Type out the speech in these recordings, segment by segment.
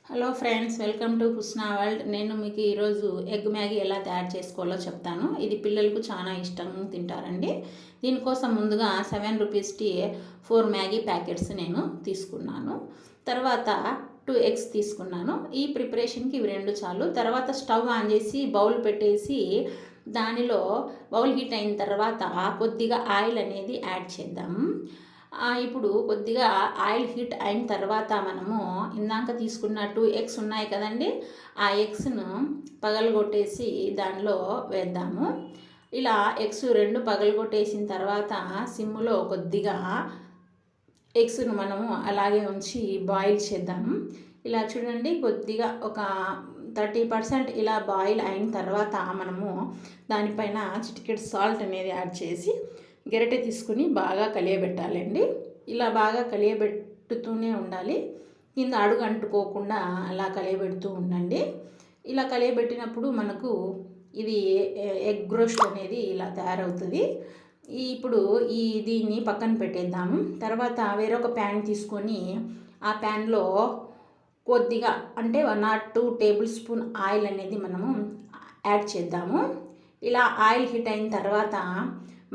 Hello friends, welcome to Husna world. నేను మీకు ఈరోజు ఎగ్ మ్యాగీ ఎలా తయారు చేసుకోవాలో చెప్తాను. ఇది పిల్లలకు చాలా ఇష్టంగా తింటారండి. దీనికోసం ముందుగా 7 రూపీస్కి 4 మ్యాగీ ప్యాకెట్స్ నేను తీసుకున్నాను. తర్వాత 2 ఎగ్స్ తీసుకున్నాను. ఈ ప్రిపరేషన్కి ఇవి 2 చాలు. తర్వాత స్టవ్ ఆన్ చేసి బౌల్ పెట్టేసి దానిలో బౌల్ హీట్ అయిన తర్వాత కొద్దిగా ఆయిల్ అనేది యాడ్ చేద్దాం. ఇప్పుడు కొద్దిగా ఆయిల్ హీట్ అయిన తర్వాత మనము ఇందాక తీసుకున్న 2 ఎగ్స్ ఉన్నాయి కదండి, ఆ ఎగ్స్ను పగలగొట్టేసి దానిలో వేద్దాము. ఇలా ఎగ్స్ 2 పగలగొట్టేసిన తర్వాత సిమ్లో కొద్దిగా ఎగ్స్ను మనము అలాగే ఉంచి బాయిల్ చేద్దాము. ఇలా చూడండి, కొద్దిగా ఒక 30% ఇలా బాయిల్ అయిన తర్వాత మనము దానిపైన చిటికెడు సాల్ట్ అనేది యాడ్ చేసి గరిటె తీసుకుని బాగా కలియబెట్టాలండి. ఇలా బాగా కలియబెట్టుతూనే ఉండాలి. కింద అడుగు అంటుకోకుండా అలా కలియబెడుతూ ఉండండి. ఇలా కలియబెట్టినప్పుడు మనకు ఇది ఎగ్ రోస్ట్ అనేది ఇలా తయారవుతుంది. ఇప్పుడు దీన్ని పక్కన పెట్టేద్దాము. తర్వాత వేరొక ప్యాన్ తీసుకొని ఆ ప్యాన్లో కొద్దిగా అంటే 1 or 2 టేబుల్ స్పూన్ ఆయిల్ అనేది మనము యాడ్ చేద్దాము. ఇలా ఆయిల్ హీట్ అయిన తర్వాత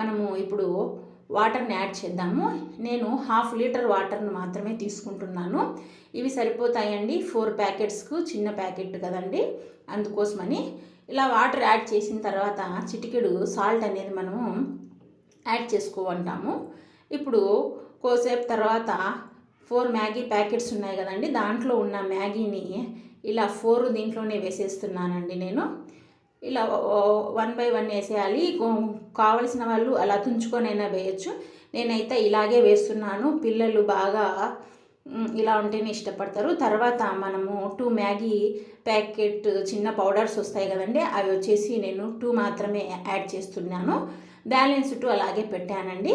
మనము ఇప్పుడు వాటర్ని యాడ్ చేద్దాము. నేను 1/2 లీటర్ వాటర్ని మాత్రమే తీసుకుంటున్నాను. ఇవి సరిపోతాయండి 4 ప్యాకెట్స్కు, చిన్న ప్యాకెట్ కదండి, అందుకోసమని. ఇలా వాటర్ యాడ్ చేసిన తర్వాత చిటికెడు సాల్ట్ అనేది మనము యాడ్ చేసుకోమంటాము. ఇప్పుడు కోసేపు తర్వాత 4 మ్యాగీ ప్యాకెట్స్ ఉన్నాయి కదండి, దాంట్లో ఉన్న మ్యాగీని ఇలా 4 దీంట్లోనే వేసేస్తున్నానండి నేను. ఇలా 1 by 1 వేసేయాలి. కావలసిన వాళ్ళు అలా తుంచుకొనైనా వేయచ్చు. నేనైతే ఇలాగే వేస్తున్నాను. పిల్లలు బాగా ఇలా ఉంటేనే ఇష్టపడతారు. తర్వాత మనము 2 మ్యాగీ ప్యాకెట్ చిన్న పౌడర్స్ వస్తాయి కదండి, అవి వచ్చేసి నేను 2 మాత్రమే యాడ్ చేస్తున్నాను. బ్యాలెన్స్ 2 అలాగే పెట్టానండి.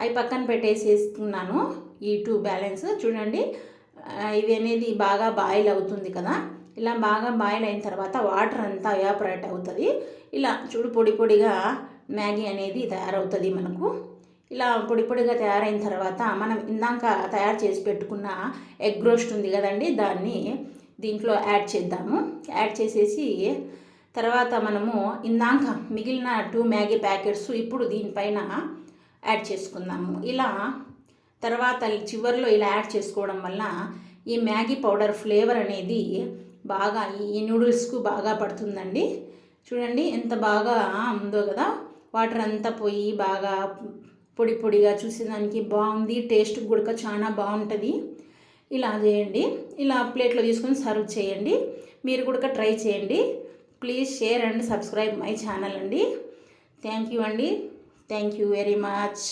అవి పక్కన పెట్టేసేస్తున్నాను. ఈ 2 బ్యాలెన్స్ చూడండి, ఇవి అనేది బాగా బాయిల్ అవుతుంది కదా. ఇలా బాగా బాయిల్ అయిన తర్వాత వాటర్ అంతా ఎవాపరేట్ అవుతుంది. ఇలా చూడు, పొడి పొడిగా మ్యాగీ అనేది తయారవుతుంది మనకు. ఇలా పొడి పొడిగా తయారైన తర్వాత మనం ఇందాక తయారు చేసి పెట్టుకున్న ఎగ్ రోస్ట్ ఉంది కదండి, దాన్ని దీంట్లో యాడ్ చేద్దాము. యాడ్ చేసేసి తర్వాత మనము ఇందాక మిగిలిన 2 మ్యాగీ ప్యాకెట్స్ ఇప్పుడు దీనిపైన యాడ్ చేసుకుందాము. ఇలా తర్వాత చివరిలో ఇలా యాడ్ చేసుకోవడం వల్ల ఈ మ్యాగీ పౌడర్ ఫ్లేవర్ అనేది బాగా ఈ నూడిల్స్కు బాగా పడుతుందండి. చూడండి ఎంత బాగా ఉందో కదా. వాటర్ అంతా పోయి బాగా పొడి పొడిగా చూసేదానికి బాగుంది. టేస్ట్ కూడా చాలా బాగుంటుంది. ఇలా చేయండి. ఇలా ప్లేట్లో తీసుకొని సర్వ్ చేయండి. మీరు కూడా ట్రై చేయండి. Please share and subscribe my channel అండి. థ్యాంక్ యూ అండి. Thank you very much.